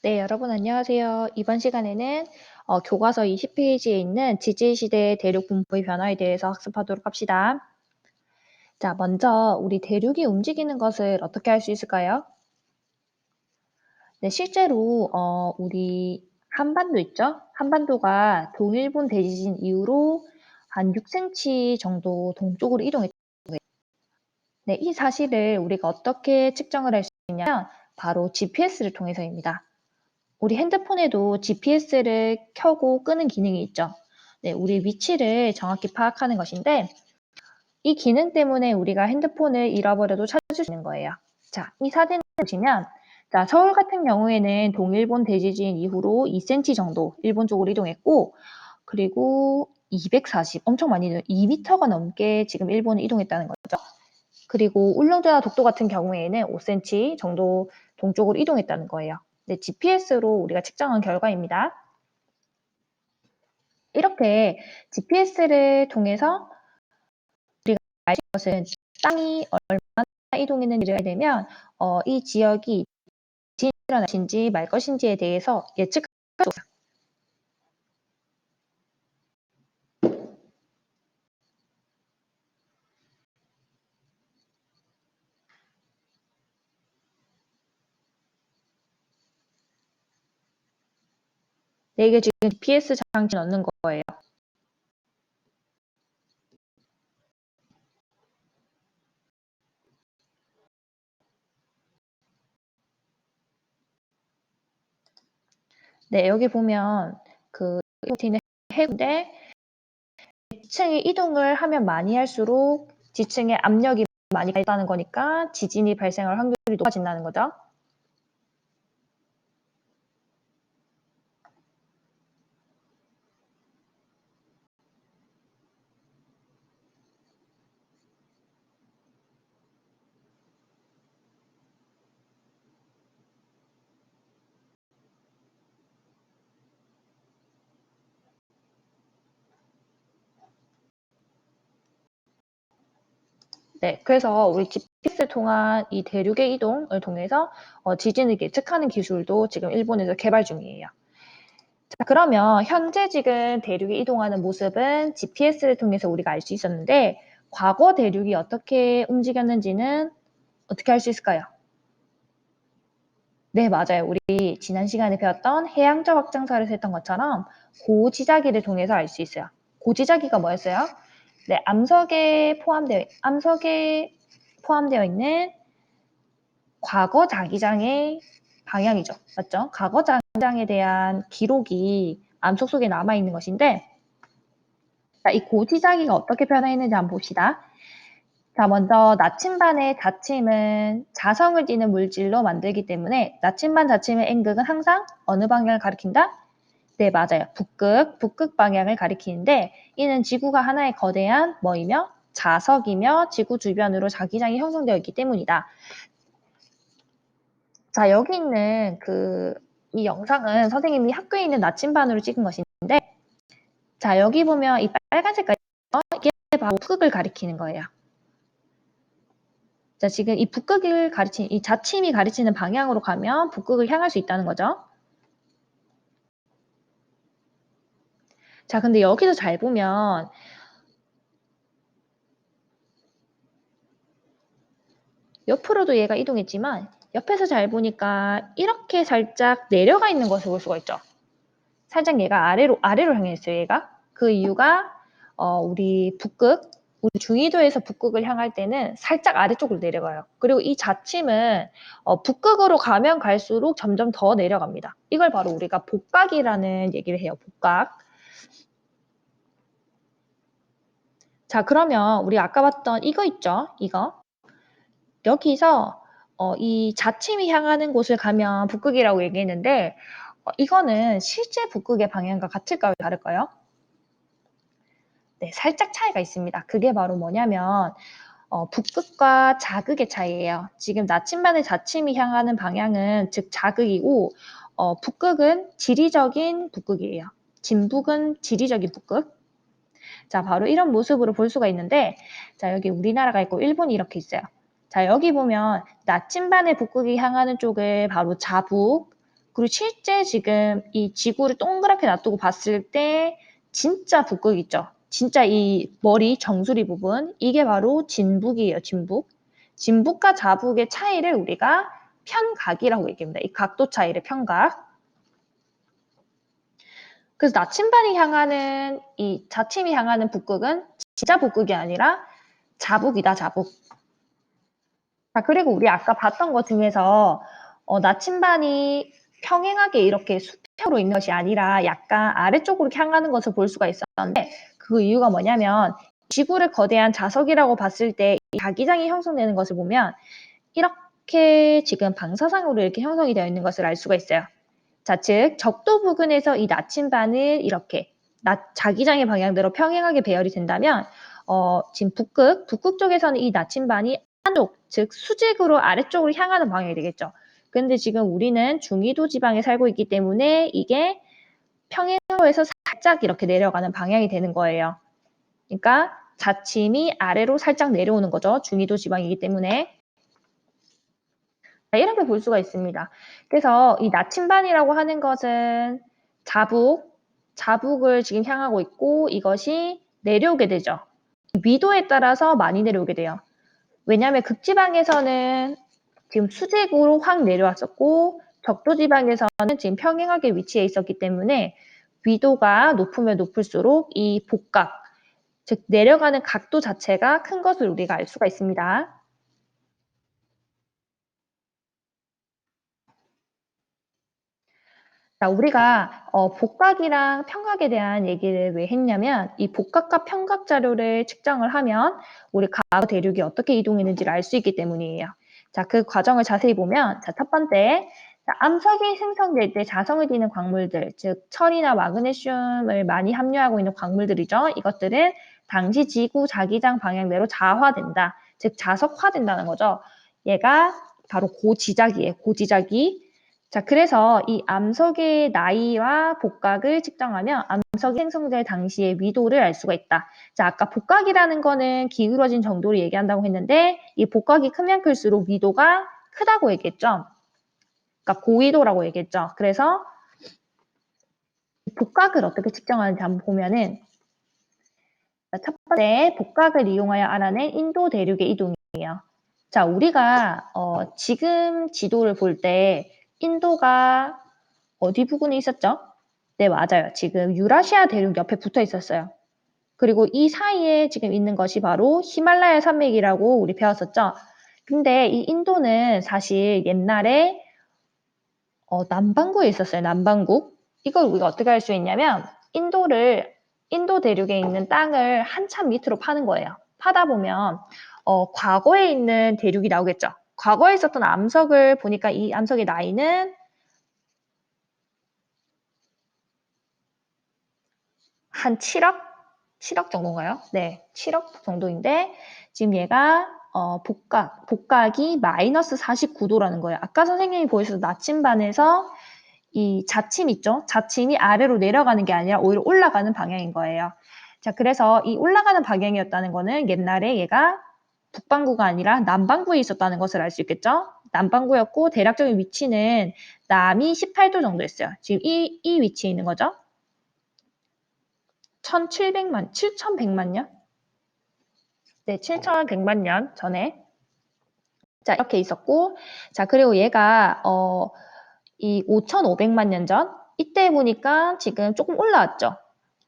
네, 여러분 안녕하세요. 이번 시간에는 교과서 20페이지에 있는 지질시대 대륙 분포의 변화에 대해서 학습하도록 합시다. 자, 먼저 우리 대륙이 움직이는 것을 어떻게 할 수 있을까요? 네, 실제로 우리 한반도 있죠? 한반도가 동일본 대지진 이후로 한 6cm 정도 동쪽으로 이동했어요. 네, 이 사실을 우리가 어떻게 측정을 할 수 있냐면 바로 GPS를 통해서입니다. 우리 핸드폰에도 GPS를 켜고 끄는 기능이 있죠. 네, 우리 위치를 정확히 파악하는 것인데 이 기능 때문에 우리가 핸드폰을 잃어버려도 찾을 수 있는 거예요. 자, 이 사진을 보시면 자, 서울 같은 경우에는 동일본 대지진 이후로 2cm 정도 일본 쪽으로 이동했고 그리고 240, 엄청 많이 2m가 넘게 지금 일본에 이동했다는 거죠. 그리고 울릉도나 독도 같은 경우에는 5cm 정도 동쪽으로 이동했다는 거예요. 네, GPS로 우리가 측정한 결과입니다. 이렇게 GPS를 통해서 우리가 알 수 있는 것은 땅이 얼마나 이동했는지를 알게 되면 이 지역이 지진이 일어날 것인지 말 것인지에 대해서 예측할 수 있어요. 네, 이게 지금 GPS 장치 넣는 거예요. 네, 여기 보면 그 이모티는 해군데 지층이 이동을 하면 많이 할수록 지층의 압력이 많이 가다는 거니까 지진이 발생할 확률이 높아진다는 거죠. 네, 그래서 우리 GPS를 통한 이 대륙의 이동을 통해서 지진을 예측하는 기술도 지금 일본에서 개발 중이에요. 자, 그러면 현재 지금 대륙이 이동하는 모습은 GPS를 통해서 우리가 알 수 있었는데 과거 대륙이 어떻게 움직였는지는 어떻게 알 수 있을까요? 네, 맞아요. 우리 지난 시간에 배웠던 해양적 확장사에서 했던 것처럼 고지자기를 통해서 알 수 있어요. 고지자기가 뭐였어요? 네, 암석에 포함되어 있는 과거 자기장의 방향이죠. 맞죠? 과거 자기장에 대한 기록이 암석 속에 남아 있는 것인데, 자, 이 고지자기가 어떻게 변화했는지 한번 봅시다. 자, 먼저 나침반의 자침은 자성을 띠는 물질로 만들기 때문에 나침반 자침의 N극은 항상 어느 방향을 가리킨다? 네, 맞아요. 북극 방향을 가리키는데 이는 지구가 하나의 거대한 뭐이며 자석이며 지구 주변으로 자기장이 형성되어 있기 때문이다. 자, 여기 있는 이 영상은 선생님이 학교에 있는 나침반으로 찍은 것인데 자, 여기 보면 이 빨간 색깔 이게 바로 북극을 가리키는 거예요. 자, 지금 이 북극을 가리치는 이 자침이 가리치는 방향으로 가면 북극을 향할 수 있다는 거죠. 자, 근데 여기서 잘 보면 옆으로도 얘가 이동했지만 옆에서 잘 보니까 이렇게 살짝 내려가 있는 것을 볼 수가 있죠. 살짝 얘가 아래로 향해 있어요, 얘가. 그 이유가 우리 중위도에서 북극을 향할 때는 살짝 아래쪽으로 내려가요. 그리고 이 자침은 북극으로 가면 갈수록 점점 더 내려갑니다. 이걸 바로 우리가 복각이라는 얘기를 해요. 복각. 자, 그러면 우리 아까 봤던 이거 있죠? 이거. 여기서 이 자침이 향하는 곳을 가면 북극이라고 얘기했는데 이거는 실제 북극의 방향과 같을까요? 다를까요? 네, 살짝 차이가 있습니다. 그게 바로 뭐냐면 북극과 자극의 차이예요. 지금 나침반의 자침이 향하는 방향은 즉 자극이고 북극은 지리적인 북극이에요. 진북은 지리적인 북극. 자, 바로 이런 모습으로 볼 수가 있는데 자, 여기 우리나라가 있고 일본이 이렇게 있어요. 자, 여기 보면 나침반의 북극이 향하는 쪽을 바로 자북, 그리고 실제 지금 이 지구를 동그랗게 놔두고 봤을 때 진짜 북극 있죠. 진짜 이 머리 정수리 부분 이게 바로 진북이에요. 진북. 진북과 자북의 차이를 우리가 편각이라고 얘기합니다. 이 각도 차이를 편각. 그래서 나침반이 향하는 이 자침이 향하는 북극은 진짜 북극이 아니라 자북이다. 자북. 자, 그리고 우리 아까 봤던 것 중에서 나침반이 평행하게 이렇게 수평으로 있는 것이 아니라 약간 아래쪽으로 향하는 것을 볼 수가 있었는데 그 이유가 뭐냐면 지구를 거대한 자석이라고 봤을 때 자기장이 형성되는 것을 보면 이렇게 지금 방사상으로 이렇게 형성이 되어 있는 것을 알 수가 있어요. 자, 즉 적도 부근에서 이 나침반을 이렇게 자기장의 방향대로 평행하게 배열이 된다면 지금 북극 쪽에서는 이 나침반이 한쪽, 즉 수직으로 아래쪽으로 향하는 방향이 되겠죠. 근데 지금 우리는 중위도 지방에 살고 있기 때문에 이게 평행으로 해서 살짝 이렇게 내려가는 방향이 되는 거예요. 그러니까 자침이 아래로 살짝 내려오는 거죠. 중위도 지방이기 때문에. 이렇게 볼 수가 있습니다. 그래서 이 나침반이라고 하는 것은 자북을 지금 향하고 있고 이것이 내려오게 되죠. 위도에 따라서 많이 내려오게 돼요. 왜냐하면 극지방에서는 지금 수직으로 확 내려왔었고 적도지방에서는 지금 평행하게 위치해 있었기 때문에 위도가 높으면 높을수록 이 복각, 즉 내려가는 각도 자체가 큰 것을 우리가 알 수가 있습니다. 자, 우리가 복각이랑 평각에 대한 얘기를 왜 했냐면 이 복각과 평각 자료를 측정을 하면 우리 과거 대륙이 어떻게 이동했는지를 알 수 있기 때문이에요. 자, 그 과정을 자세히 보면 자, 첫 번째, 자, 암석이 생성될 때 자성을 띠는 광물들, 즉 철이나 마그네슘을 많이 함유하고 있는 광물들이죠. 이것들은 당시 지구 자기장 방향대로 자화된다, 즉 자석화된다는 거죠. 얘가 바로 고지작이에요. 고지작이. 자, 그래서 이 암석의 나이와 복각을 측정하면 암석이 생성될 당시의 위도를 알 수가 있다. 자, 아까 복각이라는 거는 기울어진 정도를 얘기한다고 했는데 이 복각이 크면 클수록 위도가 크다고 얘기했죠. 그러니까 고위도라고 얘기했죠. 그래서 복각을 어떻게 측정하는지 한번 보면은 첫 번째 복각을 이용하여 알아낸 인도 대륙의 이동이에요. 자, 우리가 지금 지도를 볼 때 인도가 어디 부근에 있었죠? 네, 맞아요. 지금 유라시아 대륙 옆에 붙어 있었어요. 그리고 이 사이에 지금 있는 것이 바로 히말라야 산맥이라고 우리 배웠었죠. 근데 이 인도는 사실 옛날에 남반구에 있었어요. 남반구. 이걸 우리가 어떻게 할 수 있냐면 인도 대륙에 있는 땅을 한참 밑으로 파는 거예요. 파다 보면 과거에 있는 대륙이 나오겠죠. 과거에 있었던 암석을 보니까 이 암석의 나이는 한 7억 정도인가요? 네, 7억 정도인데 지금 얘가 복각이 마이너스 49도라는 거예요. 아까 선생님이 보여주신 나침반에서 이 자침 있죠? 자침이 아래로 내려가는 게 아니라 오히려 올라가는 방향인 거예요. 자, 그래서 이 올라가는 방향이었다는 거는 옛날에 얘가 북반구가 아니라 남반구에 있었다는 것을 알 수 있겠죠? 남반구였고 대략적인 위치는 남이 18도 정도였어요. 지금 이 위치에 있는 거죠. 7,100만 년? 네, 7,100만 년 전에. 자, 이렇게 있었고, 자, 그리고 얘가, 이 5,500만 년 전, 이때 보니까 지금 조금 올라왔죠.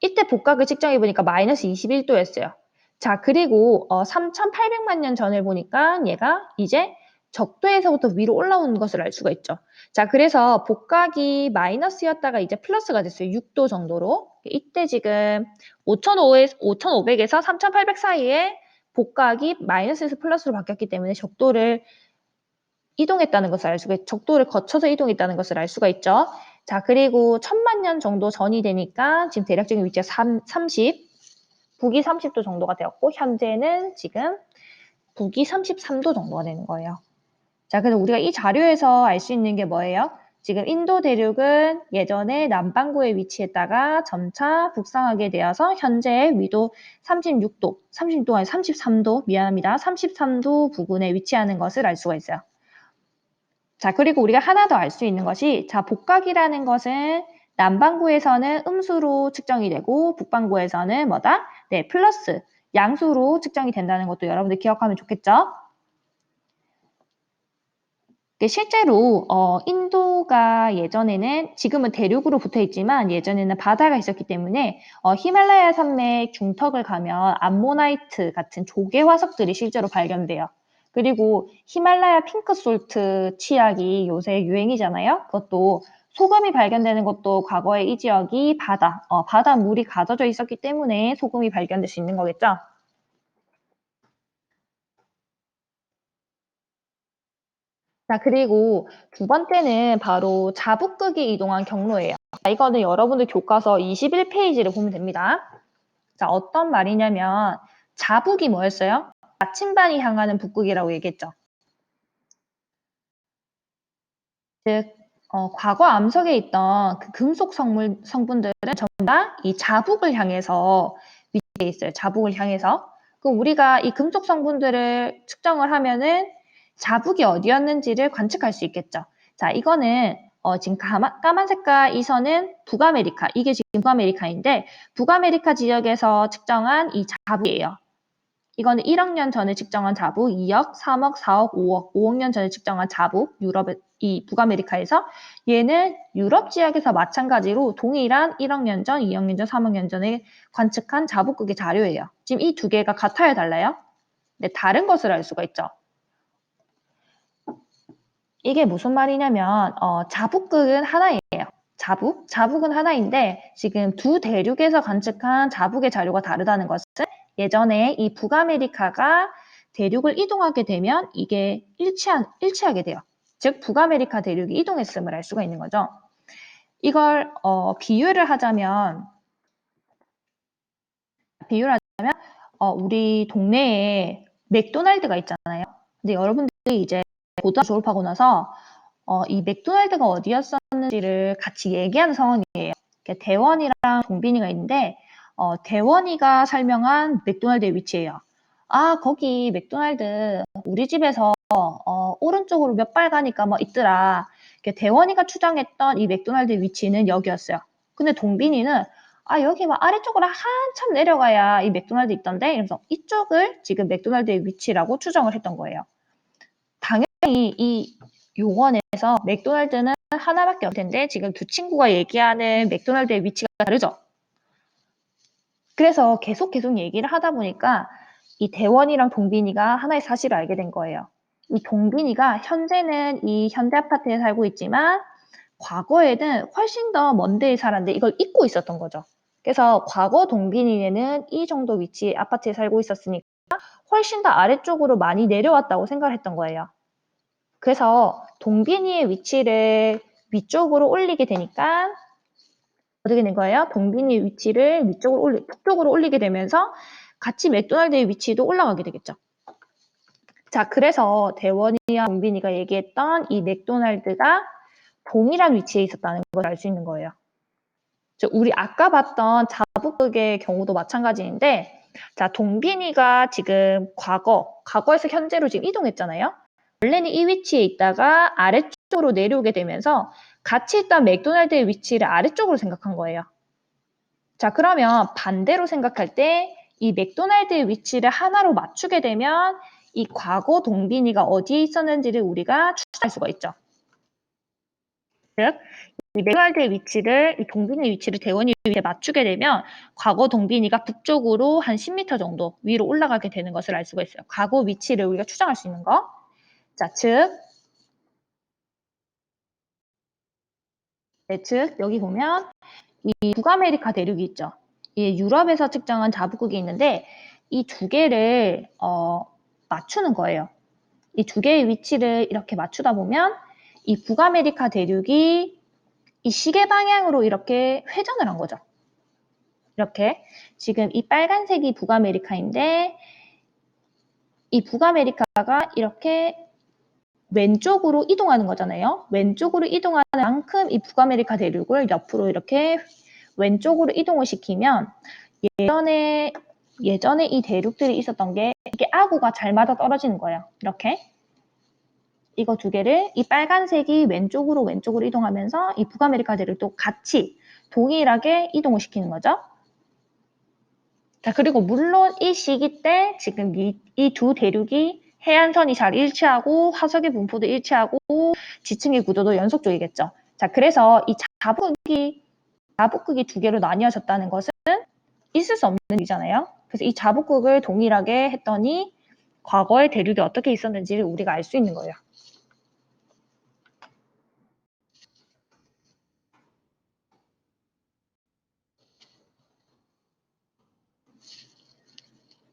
이때 복각을 측정해 보니까 마이너스 21도였어요. 자, 그리고 3,800만 년 전을 보니까 얘가 이제 적도에서부터 위로 올라오는 것을 알 수가 있죠. 자, 그래서 복각이 마이너스였다가 이제 플러스가 됐어요. 6도 정도로. 이때 지금 5,500에서 3,800 사이에 복각이 마이너스에서 플러스로 바뀌었기 때문에 적도를 이동했다는 것을 알 수가 있죠. 적도를 거쳐서 이동했다는 것을 알 수가 있죠. 자, 그리고 1,000만 년 정도 전이 되니까 지금 대략적인 위치가 30, 북위 30도 정도가 되었고 현재는 지금 북위 33도 정도가 되는 거예요. 자, 그래서 우리가 이 자료에서 알 수 있는 게 뭐예요? 지금 인도 대륙은 예전에 남반구에 위치했다가 점차 북상하게 되어서 현재 위도 36도, 36도 아니 33도, 미안합니다. 33도 부근에 위치하는 것을 알 수가 있어요. 자, 그리고 우리가 하나 더 알 수 있는 것이, 자, 복각이라는 것은 남반구에서는 음수로 측정이 되고 북반구에서는 뭐다? 네, 플러스 양수로 측정이 된다는 것도 여러분들 기억하면 좋겠죠? 실제로 인도가 예전에는, 지금은 대륙으로 붙어 있지만 예전에는 바다가 있었기 때문에 히말라야 산맥 중턱을 가면 암모나이트 같은 조개 화석들이 실제로 발견돼요. 그리고 히말라야 핑크솔트 치약이 요새 유행이잖아요. 그것도 소금이 발견되는 것도 과거에 이 지역이 바닷물이 가둬져 있었기 때문에 소금이 발견될 수 있는 거겠죠. 자, 그리고 두 번째는 바로 자북극이 이동한 경로예요. 자, 이거는 여러분들 교과서 21페이지를 보면 됩니다. 자, 어떤 말이냐면 자북이 뭐였어요? 나침반이 향하는 북극이라고 얘기했죠. 즉, 과거 암석에 있던 그 금속 성분들은 전부 다 이 자북을 향해서 위치해 있어요. 자북을 향해서. 그럼 우리가 이 금속 성분들을 측정을 하면은 자북이 어디였는지를 관측할 수 있겠죠. 자, 이거는 지금 까만 색깔 이 선은 북아메리카, 이게 지금 북아메리카인데 북아메리카 지역에서 측정한 이 자북이에요. 이거는 1억 년 전에 측정한 자북, 2억, 3억, 4억, 5억 년 전에 측정한 자북, 이 북아메리카에서. 얘는 유럽 지역에서 마찬가지로 동일한 1억 년 전, 2억 년 전, 3억 년 전에 관측한 자북극의 자료예요. 지금 이 두 개가 같아요, 달라요? 네, 다른 것을 알 수가 있죠. 이게 무슨 말이냐면 자북극은 하나예요. 자북은 하나인데 지금 두 대륙에서 관측한 자북의 자료가 다르다는 것은, 예전에 이 북아메리카가 대륙을 이동하게 되면 이게 일치하게 돼요. 즉 북아메리카 대륙이 이동했음을 알 수가 있는 거죠. 이걸 비유를 하자면 우리 동네에 맥도날드가 있잖아요. 근데 여러분들이 이제 고등학교 졸업하고 나서 이 맥도날드가 어디였었는지를 같이 얘기하는 상황이에요. 대원이랑 동빈이가 있는데 대원이가 설명한 맥도날드의 위치예요. 아, 거기 맥도날드 우리 집에서 오른쪽으로 몇 발 가니까 뭐 있더라. 대원이가 추정했던 이 맥도날드의 위치는 여기였어요. 근데 동빈이는 여기 막 아래쪽으로 한참 내려가야 이 맥도날드 있던데, 이러면서 이쪽을 지금 맥도날드의 위치라고 추정을 했던 거예요. 당연히 이 용언에서 맥도날드는 하나밖에 없을 텐데 지금 두 친구가 얘기하는 맥도날드의 위치가 다르죠. 그래서 계속 얘기를 하다 보니까 이 대원이랑 동빈이가 하나의 사실을 알게 된 거예요. 이 동빈이가 현재는 이 현대 아파트에 살고 있지만 과거에는 훨씬 더 먼 데에 살았는데 이걸 잊고 있었던 거죠. 그래서 과거 동빈이는 이 정도 위치의 아파트에 살고 있었으니까 훨씬 더 아래쪽으로 많이 내려왔다고 생각을 했던 거예요. 그래서 동빈이의 위치를 위쪽으로 올리게 되니까 어떻게 된 거예요? 동빈이의 위치를 북쪽으로 올리게 되면서 같이 맥도날드의 위치도 올라가게 되겠죠. 자, 그래서 대원이와 동빈이가 얘기했던 이 맥도날드가 동일한 위치에 있었다는 걸 알 수 있는 거예요. 우리 아까 봤던 자북극의 경우도 마찬가지인데, 자, 동빈이가 지금 과거에서 현재로 지금 이동했잖아요. 원래는 이 위치에 있다가 아래쪽으로 내려오게 되면서 같이 있던 맥도날드의 위치를 아래쪽으로 생각한 거예요. 자, 그러면 반대로 생각할 때 이 맥도날드의 위치를 하나로 맞추게 되면 이 과거 동빈이가 어디에 있었는지를 우리가 추측할 수가 있죠. 즉, 이 맥도날드의 위치를, 이 동빈이의 위치를 대원이 위에 맞추게 되면 과거 동빈이가 북쪽으로 한 10m 정도 위로 올라가게 되는 것을 알 수가 있어요. 과거 위치를 우리가 추정할 수 있는 거. 자, 즉 여기 보면 이 북아메리카 대륙이 있죠. 이 유럽에서 측정한 자북극이 있는데 이 두 개를 맞추는 거예요. 이 두 개의 위치를 이렇게 맞추다 보면 이 북아메리카 대륙이 이 시계 방향으로 이렇게 회전을 한 거죠. 이렇게 지금 이 빨간색이 북아메리카인데 이 북아메리카가 이렇게 왼쪽으로 이동하는 거잖아요. 왼쪽으로 이동하는 만큼 이 북아메리카 대륙을 옆으로 이렇게 왼쪽으로 이동을 시키면 예전에 이 대륙들이 있었던 게 이게 아구가 잘 맞아 떨어지는 거예요. 이렇게. 이거 두 개를 이 빨간색이 왼쪽으로 이동하면서 이 북아메리카 대륙도 같이 동일하게 이동을 시키는 거죠. 자, 그리고 물론 이 시기 때 지금 이 두 대륙이 해안선이 잘 일치하고 화석의 분포도 일치하고 지층의 구조도 연속적이겠죠. 자, 그래서 이 자북극이 두 개로 나뉘어졌다는 것은 있을 수 없는 일이잖아요. 그래서 이 자북극을 동일하게 했더니 과거의 대륙이 어떻게 있었는지를 우리가 알 수 있는 거예요.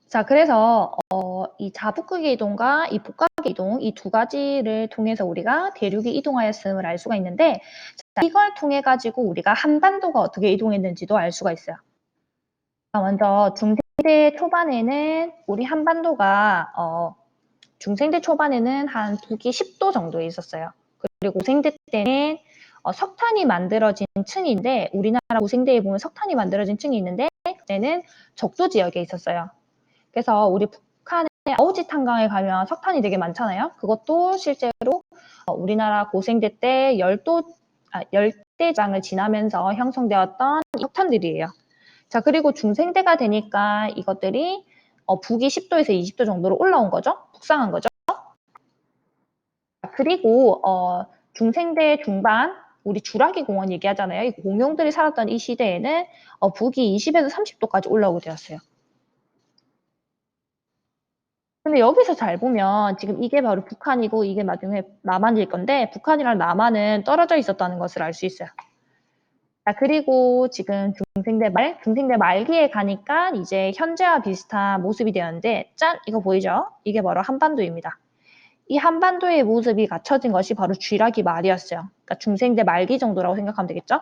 자, 그래서 이 자북극의 이동과 이 북극의 이동 이 두 가지를 통해서 우리가 대륙이 이동하였음을 알 수가 있는데 자, 이걸 통해 가지고 우리가 한반도가 어떻게 이동했는지도 알 수가 있어요. 먼저 중생대 초반에는 우리 한반도가 중생대 초반에는 한 북위 10도 정도에 있었어요. 그리고 고생대 때는 석탄이 만들어진 층인데 우리나라 고생대에 보면 석탄이 만들어진 층이 있는데 그때는 적도 지역에 있었어요. 그래서 우리 북한의 아오지 탄강에 가면 석탄이 되게 많잖아요. 그것도 실제로 우리나라 고생대 때 열대장을 지나면서 형성되었던 석탄들이에요. 자, 그리고 중생대가 되니까 이것들이 북위 10도에서 20도 정도로 올라온 거죠. 북상한 거죠. 그리고 중생대 중반 우리 주라기 공원 얘기하잖아요. 이 공룡들이 살았던 이 시대에는 북위 20에서 30도까지 올라오게 되었어요. 근데 여기서 잘 보면 지금 이게 바로 북한이고 이게 나중에 남한일 건데 북한이랑 남한은 떨어져 있었다는 것을 알 수 있어요. 자, 그리고 지금 중생대 말기에 가니까 이제 현재와 비슷한 모습이 되었는데 짠! 이거 보이죠? 이게 바로 한반도입니다. 이 한반도의 모습이 갖춰진 것이 바로 쥐라기 말이었어요. 그러니까 중생대 말기 정도라고 생각하면 되겠죠?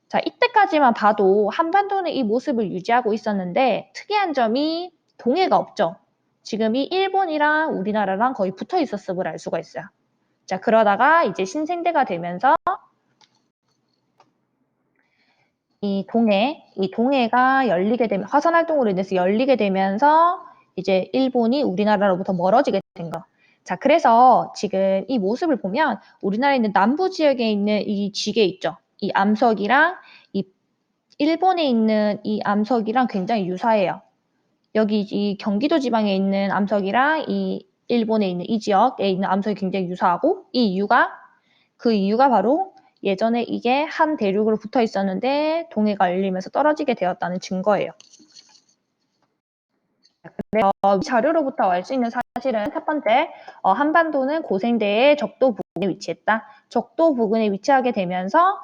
자, 이때까지만 봐도 한반도는 이 모습을 유지하고 있었는데 특이한 점이 동해가 없죠. 지금 이 일본이랑 우리나라랑 거의 붙어 있었음을 알 수가 있어요. 자, 그러다가 이제 신생대가 되면서 이 동해가 열리게 되면 화산 활동으로 인해서 열리게 되면서 이제 일본이 우리나라로부터 멀어지게 된 거. 자, 그래서 지금 이 모습을 보면 우리나라에 있는 남부 지역에 있는 이 지게 있죠. 이 암석이랑 이 일본에 있는 이 암석이랑 굉장히 유사해요. 여기 이 경기도 지방에 있는 암석이랑 이 일본에 있는 이 지역에 있는 암석이 굉장히 유사하고 그 이유가 바로 예전에 이게 한 대륙으로 붙어 있었는데 동해가 열리면서 떨어지게 되었다는 증거예요. 그래서 이 자료로부터 알 수 있는 사실은 첫 번째, 한반도는 고생대의 적도 부근에 위치했다. 적도 부근에 위치하게 되면서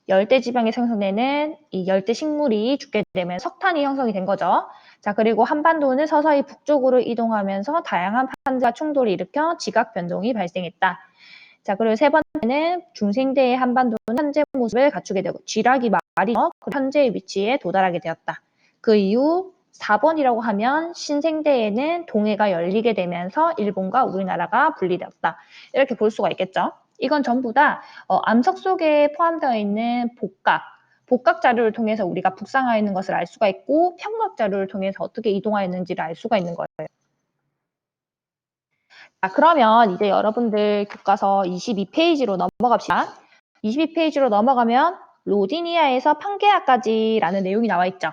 열대 지방에 생성되는 이 열대 식물이 죽게 되면 석탄이 형성이 된 거죠. 자, 그리고 한반도는 서서히 북쪽으로 이동하면서 다양한 판자와 충돌을 일으켜 지각 변동이 발생했다. 자, 그리고 세 번째는 중생대의 한반도는 현재 모습을 갖추게 되고 쥐라기 말이 현재의 위치에 도달하게 되었다. 그 이후 4번이라고 하면 신생대에는 동해가 열리게 되면서 일본과 우리나라가 분리되었다. 이렇게 볼 수가 있겠죠. 이건 전부 다 암석 속에 포함되어 있는 복각 자료를 통해서 우리가 북상하여 있는 것을 알 수가 있고 평각 자료를 통해서 어떻게 이동하였는지를 알 수가 있는 거예요. 자, 그러면 이제 여러분들 교과서 22페이지로 넘어갑시다. 22페이지로 넘어가면 로디니아에서 판게아까지라는 내용이 나와 있죠.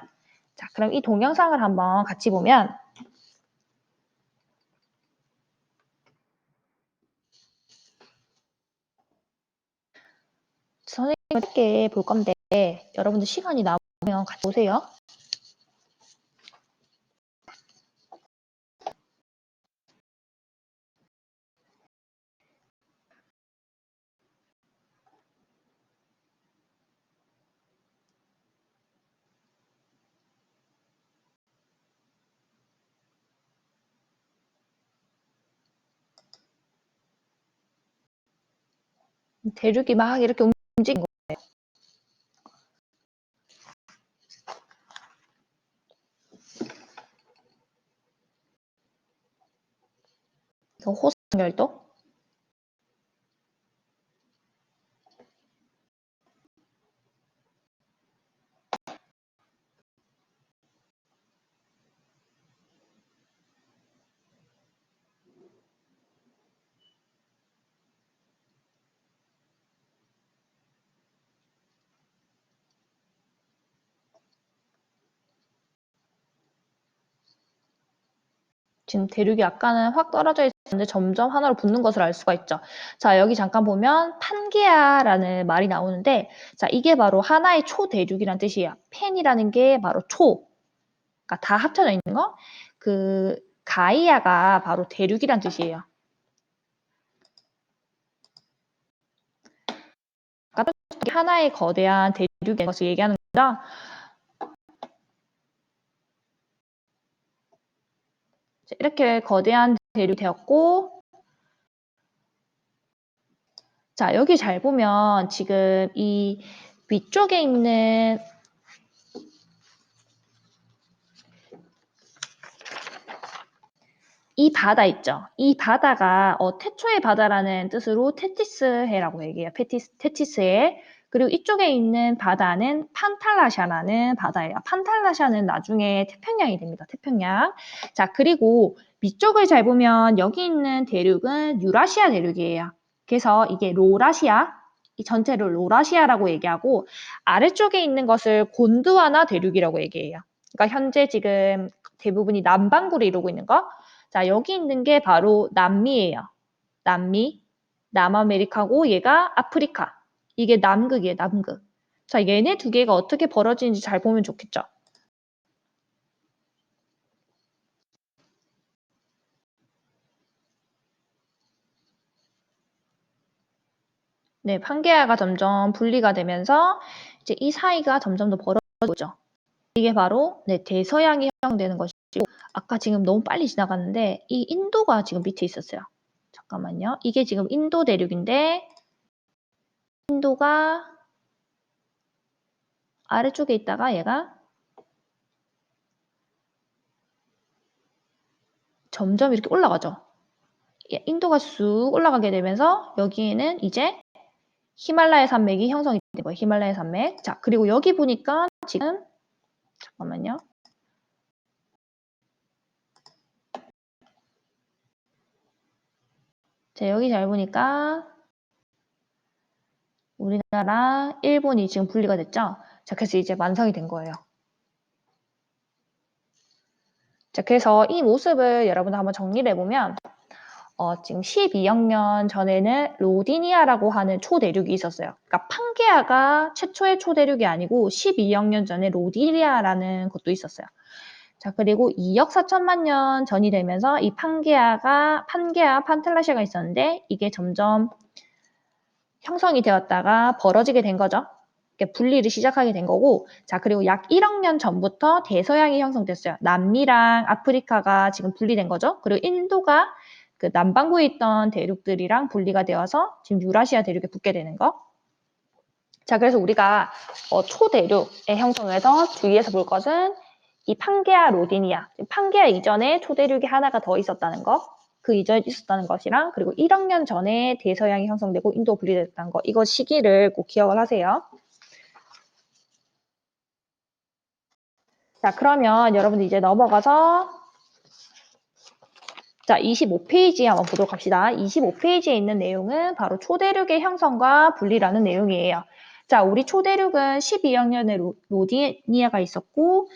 자, 그럼 이 동영상을 한번 같이 보면 선생님이 짧게 볼 건데 여러분들 시간이 남으면 같이 보세요. 대륙이 막 이렇게 움직이는 거예요. 호수열도 지금 대륙이 아까는 확 떨어져 있었는데 점점 하나로 붙는 것을 알 수가 있죠. 자, 여기 잠깐 보면 판게아라는 말이 나오는데, 자, 이게 바로 하나의 초대륙이란 뜻이에요. 펜이라는 게 바로 초, 그러니까 다 합쳐져 있는 거. 그 가이아가 바로 대륙이란 뜻이에요. 하나의 거대한 대륙인 것을 얘기하는 거죠. 이렇게 거대한 대륙이 되었고, 자, 여기 잘 보면 지금 이 위쪽에 있는 이 바다 있죠. 이 바다가 태초의 바다라는 뜻으로 테티스해라고 얘기해요. 테티스해. 그리고 이쪽에 있는 바다는 판탈라샤라는 바다예요. 판탈라샤는 나중에 태평양이 됩니다. 태평양. 자, 그리고 위쪽을 잘 보면 여기 있는 대륙은 유라시아 대륙이에요. 그래서 이게 로라시아, 이 전체를 로라시아라고 얘기하고, 아래쪽에 있는 것을 곤드와나 대륙이라고 얘기해요. 그러니까 현재 지금 대부분이 남반구를 이루고 있는 거. 자, 여기 있는 게 바로 남미예요. 남미, 남아메리카고 얘가 아프리카. 이게 남극이에요, 남극. 자, 얘네 두 개가 어떻게 벌어지는지 잘 보면 좋겠죠. 네, 판게아가 점점 분리가 되면서 이제 이 사이가 점점 더 벌어지죠. 이게 바로 대서양이 형성되는 것이고, 아까 지금 너무 빨리 지나갔는데 이 인도가 지금 밑에 있었어요. 잠깐만요. 이게 지금 인도 대륙인데 인도가 아래쪽에 있다가 얘가 점점 이렇게 올라가죠. 인도가 쑥 올라가게 되면서 여기에는 이제 히말라야 산맥이 형성이 된 거예요. 히말라야 산맥. 자, 그리고 여기 보니까 지금 잠깐만요. 자, 여기 잘 보니까 우리나라, 일본이 지금 분리가 됐죠. 자, 그래서 이제 완성이 된 거예요. 자, 그래서 이 모습을 여러분들 한번 정리를 해보면 지금 12억 년 전에는 로디니아라고 하는 초대륙이 있었어요. 그러니까 판게아가 최초의 초대륙이 아니고 12억 년 전에 로디니아라는 곳도 있었어요. 자, 그리고 2억 4천만 년 전이 되면서 이 판게아, 판텔라시아가 있었는데 이게 점점 형성이 되었다가 벌어지게 된 거죠. 분리를 시작하게 된 거고, 자, 그리고 약 1억 년 전부터 대서양이 형성됐어요. 남미랑 아프리카가 지금 분리된 거죠. 그리고 인도가 그 남반구에 있던 대륙들이랑 분리가 되어서 지금 유라시아 대륙에 붙게 되는 거. 자, 그래서 우리가 초대륙의 형성에서 주의해서 볼 것은 이 판게아 로디니아, 판게아 이전에 초대륙이 하나가 더 있었다는 거, 그 이전에 있었다는 것이랑 그리고 1억 년 전에 대서양이 형성되고 인도 분리됐다는 거, 이거 시기를 꼭 기억을 하세요. 자, 그러면 여러분들 이제 넘어가서 자, 25페이지 한번 보도록 합시다. 25페이지에 있는 내용은 바로 초대륙의 형성과 분리라는 내용이에요. 자, 우리 초대륙은 12억 년에 로디니아가 있었고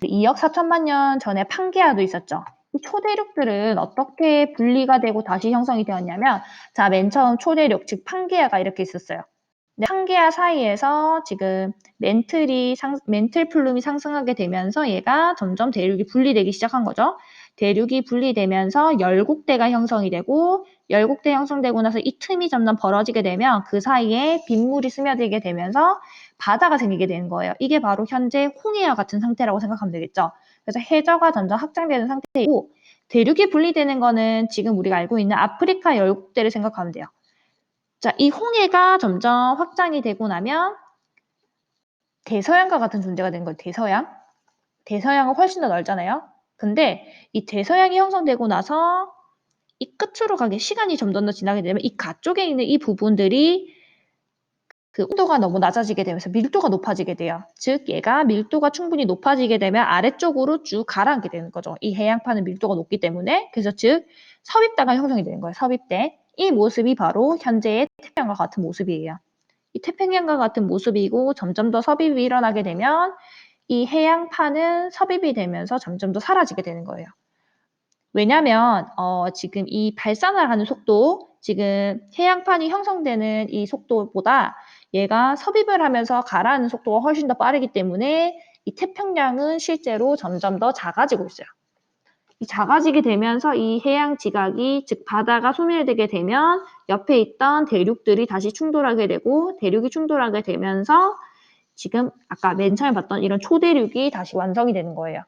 2억 4천만 년 전에 판게아도 있었죠. 이 초대륙들은 어떻게 분리가 되고 다시 형성이 되었냐면 자, 맨 처음 초대륙, 즉 판게아가 이렇게 있었어요. 판게아 사이에서 지금 멘틀 플룸이 상승하게 되면서 얘가 점점 대륙이 분리되기 시작한 거죠. 대륙이 분리되면서 열국대가 형성이 되고 열국대 형성되고 나서 이 틈이 점점 벌어지게 되면 그 사이에 빗물이 스며들게 되면서 바다가 생기게 되는 거예요. 이게 바로 현재 홍해와 같은 상태라고 생각하면 되겠죠. 그래서 해저가 점점 확장되는 상태이고 대륙이 분리되는 거는 지금 우리가 알고 있는 아프리카 열국대를 생각하면 돼요. 자, 이 홍해가 점점 확장이 되고 나면 대서양과 같은 존재가 된 거예요. 대서양. 대서양은 훨씬 더 넓잖아요. 근데 이 대서양이 형성되고 나서 이 끝으로 가게 시간이 점점 더 지나게 되면 이 가쪽에 있는 이 부분들이 그 온도가 너무 낮아지게 되면서 밀도가 높아지게 돼요. 즉 얘가 밀도가 충분히 높아지게 되면 아래쪽으로 쭉 가라앉게 되는 거죠. 이 해양판은 밀도가 높기 때문에. 그래서 즉 섭입대가 형성이 되는 거예요. 섭입대. 이 모습이 바로 현재의 태평양과 같은 모습이에요. 이 태평양과 같은 모습이고 점점 더 섭입이 일어나게 되면 이 해양판은 섭입이 되면서 점점 더 사라지게 되는 거예요. 왜냐면 지금 이 발산을 하는 속도, 지금 해양판이 형성되는 이 속도보다 얘가 섭입을 하면서 가라앉는 속도가 훨씬 더 빠르기 때문에 이 태평양은 실제로 점점 더 작아지고 있어요. 이 작아지게 되면서 이 해양 지각이, 즉 바다가 소멸되게 되면 옆에 있던 대륙들이 다시 충돌하게 되고, 대륙이 충돌하게 되면서 지금 아까 맨 처음에 봤던 이런 초대륙이 다시 완성이 되는 거예요.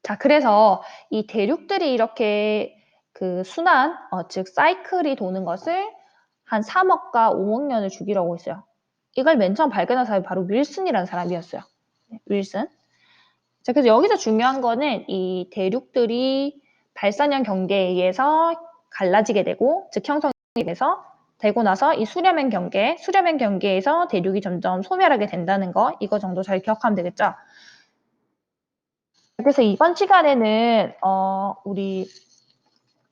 자, 그래서 이 대륙들이 이렇게 그 순환, 즉 사이클이 도는 것을 한 3억과 5억 년을 주기라고 했어요. 이걸 맨 처음 발견한 사람이 바로 윌슨이라는 사람이었어요. 윌슨. 자, 그래서 여기서 중요한 거는 이 대륙들이 발산형 경계에 의해서 갈라지게 되고, 즉 형성이 돼서 되고 나서 이 수렴형 경계에서 대륙이 점점 소멸하게 된다는 거, 이거 정도 잘 기억하면 되겠죠? 그래서 이번 시간에는 우리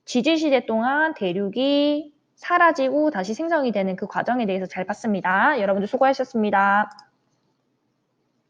지질시대 동안 대륙이 사라지고 다시 생성이 되는 그 과정에 대해서 잘 봤습니다. 여러분들 수고하셨습니다.